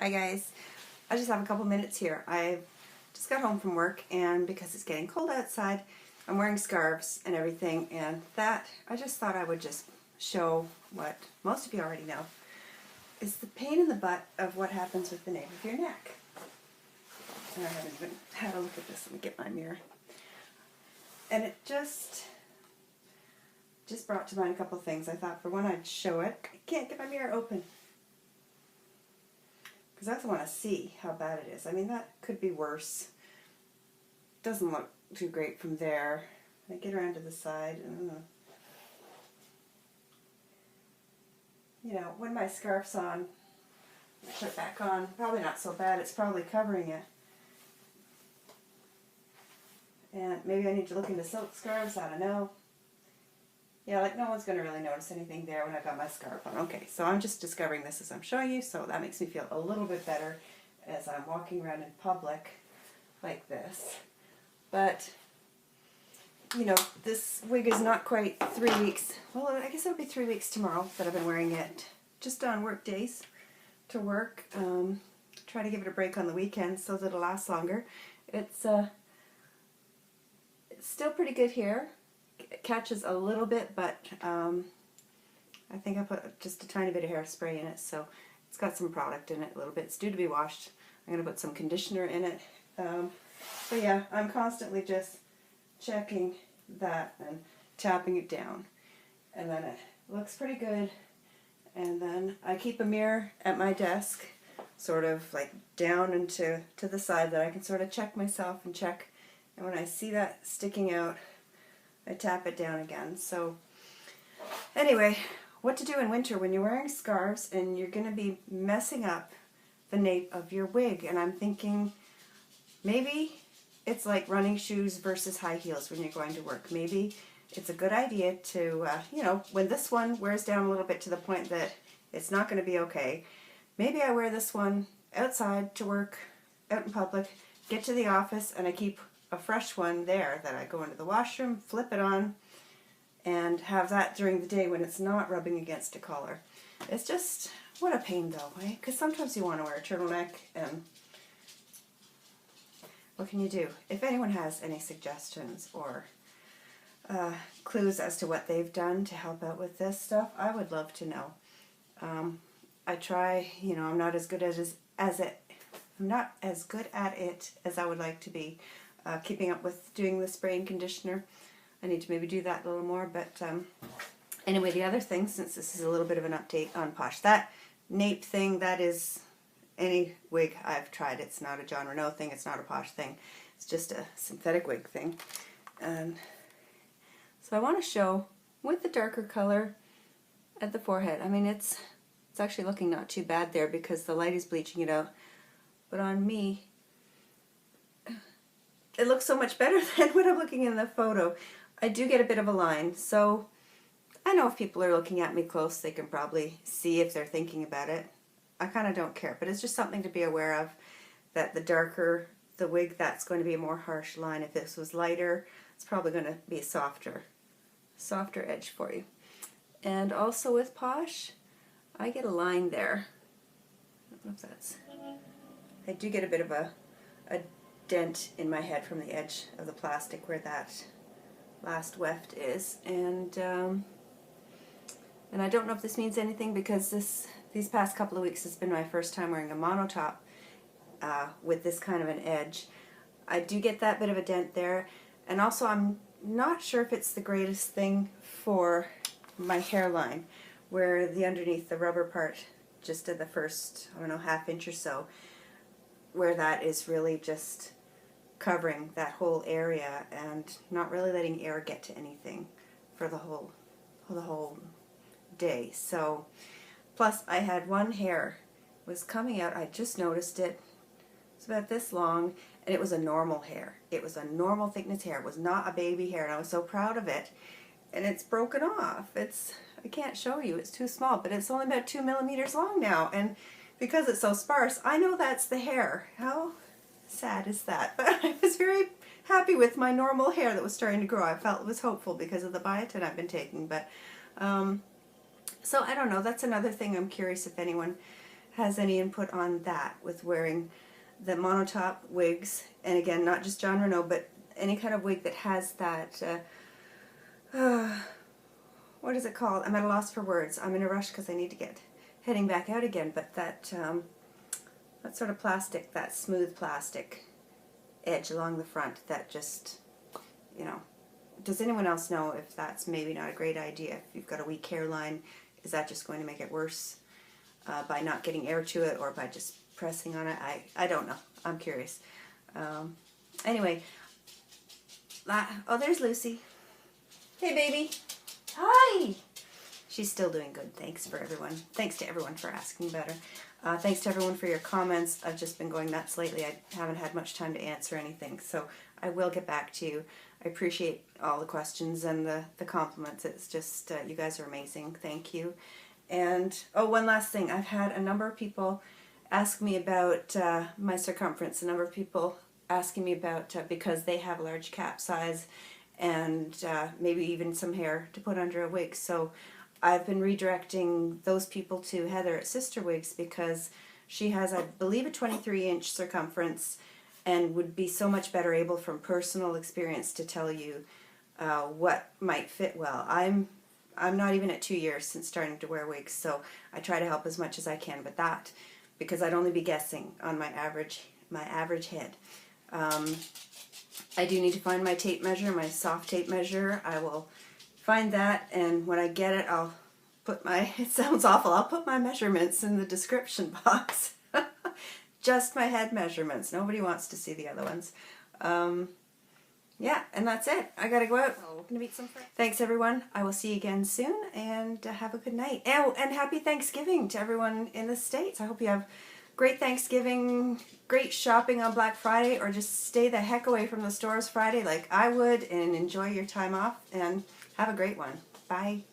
Hi guys, I just have a couple minutes here. I just got home from work, and because it's getting cold outside, I'm wearing scarves and everything, and that I just thought I would just show what most of you already know. It's the pain in the butt of what happens with the nape of your neck. And I haven't even had a look at this. Let me get my mirror. And it just brought to mind a couple of things. I thought for one I'd show it. I can't get my mirror open, because I also want to see how bad it is. I mean, that could be worse. Doesn't look too great from there. I get around to the side. You know, when my scarf's on, put it back on, probably not so bad. It's probably covering it. And maybe I need to look into silk scarves. I don't know. Yeah, like no one's going to really notice anything there when I've got my scarf on. Okay, so I'm just discovering this as I'm showing you, so that makes me feel a little bit better as I'm walking around in public like this. But, you know, this wig is not quite 3 weeks. Well, I guess it'll be 3 weeks tomorrow that I've been wearing it just on work days to work. Try to give it a break on the weekends so that it'll last longer. It's still pretty good here. It catches a little bit, but I think I put just a tiny bit of hairspray in it, so it's got some product in it a little bit. It's due to be washed. I'm going to put some conditioner in it. But yeah, I'm constantly just checking that and tapping it down. And then it looks pretty good. And then I keep a mirror at my desk, sort of like down and to the side, that I can sort of check myself and check. And when I see that sticking out, I tap it down again. So anyway, what to do in winter when you're wearing scarves and you're going to be messing up the nape of your wig. And I'm thinking maybe it's like running shoes versus high heels when you're going to work. Maybe it's a good idea to, you know, when this one wears down a little bit to the point that it's not going to be okay, maybe I wear this one outside to work, out in public, get to the office, and I keep a fresh one there that I go into the washroom, flip it on, and have that during the day when it's not rubbing against a collar. It's just, what a pain though, right? Because sometimes you want to wear a turtleneck, and what can you do? If anyone has any suggestions or clues as to what they've done to help out with this stuff, I would love to know. I try, you know, I'm not as good at it as I would like to be. Keeping up with doing the spray and conditioner. I need to maybe do that a little more, but anyway, the other thing, since this is a little bit of an update on Posh, that nape thing, that is any wig I've tried. It's not a John Renault thing, it's not a Posh thing, it's just a synthetic wig thing. And so I want to show with the darker color at the forehead. I mean, it's actually looking not too bad there because the light is bleaching it out, but on me it looks so much better than when I'm looking in the photo. I do get a bit of a line, so I know if people are looking at me close, they can probably see if they're thinking about it. I kind of don't care, but it's just something to be aware of, that the darker the wig, that's going to be a more harsh line. If this was lighter, it's probably going to be a softer edge for you. And also with Posh, I get a line there. I don't know if that's... I do get a bit of a dent in my head from the edge of the plastic where that last weft is, and I don't know if this means anything because these past couple of weeks has been my first time wearing a monotop with this kind of an edge. I do get that bit of a dent there, and also I'm not sure if it's the greatest thing for my hairline, where the underneath the rubber part, just at the first, I don't know, ½ inch or so, where that is really just covering that whole area and not really letting air get to anything for the whole day. So, plus I had one hair was coming out. I just noticed it. It's about this long, and it was a normal hair. It was a normal thickness hair. It was not a baby hair, and I was so proud of it. And it's broken off. I can't show you. It's too small, but it's only about 2 millimeters long now, and because it's so sparse, I know that's the hair. How sad is that? But I was very happy with my normal hair that was starting to grow. I felt it was hopeful because of the biotin I've been taking. But so I don't know. That's another thing I'm curious if anyone has any input on that with wearing the monotop wigs, and again, not just John Renault, but any kind of wig that has that, what is it called? I'm at a loss for words. I'm in a rush because I need to get heading back out again, but that sort of plastic, that smooth plastic edge along the front, that just, you know, does anyone else know if that's maybe not a great idea? If you've got a weak hairline, is that just going to make it worse by not getting air to it, or by just pressing on it? I don't know. I'm curious. Anyway, oh, there's Lucy. Hey, baby. Hi. She's still doing good. Thanks to everyone for asking about her. Thanks to everyone for your comments. I've just been going nuts lately. I haven't had much time to answer anything, so I will get back to you. I appreciate all the questions and the compliments. It's just, you guys are amazing. Thank you. And, oh, one last thing. I've had a number of people ask me about my circumference. A number of people asking me about, because they have a large cap size and maybe even some hair to put under a wig. So I've been redirecting those people to Heather at Sister Wigs, because she has, I believe, a 23-inch circumference and would be so much better able from personal experience to tell you what might fit well. I'm not even at 2 years since starting to wear wigs, so I try to help as much as I can with that, because I'd only be guessing on my average head. I do need to find my tape measure, my soft tape measure. I will find that, and when I get it, I'll put my, it sounds awful, I'll put my measurements in the description box. Just my head measurements. Nobody wants to see the other ones. Yeah, and that's it. I gotta go out. I'm gonna meet some friends. Thanks, everyone. I will see you again soon, and have a good night. Oh, and happy Thanksgiving to everyone in the States. I hope you have great Thanksgiving, great shopping on Black Friday, or just stay the heck away from the stores Friday like I would, and enjoy your time off, and have a great one. Bye.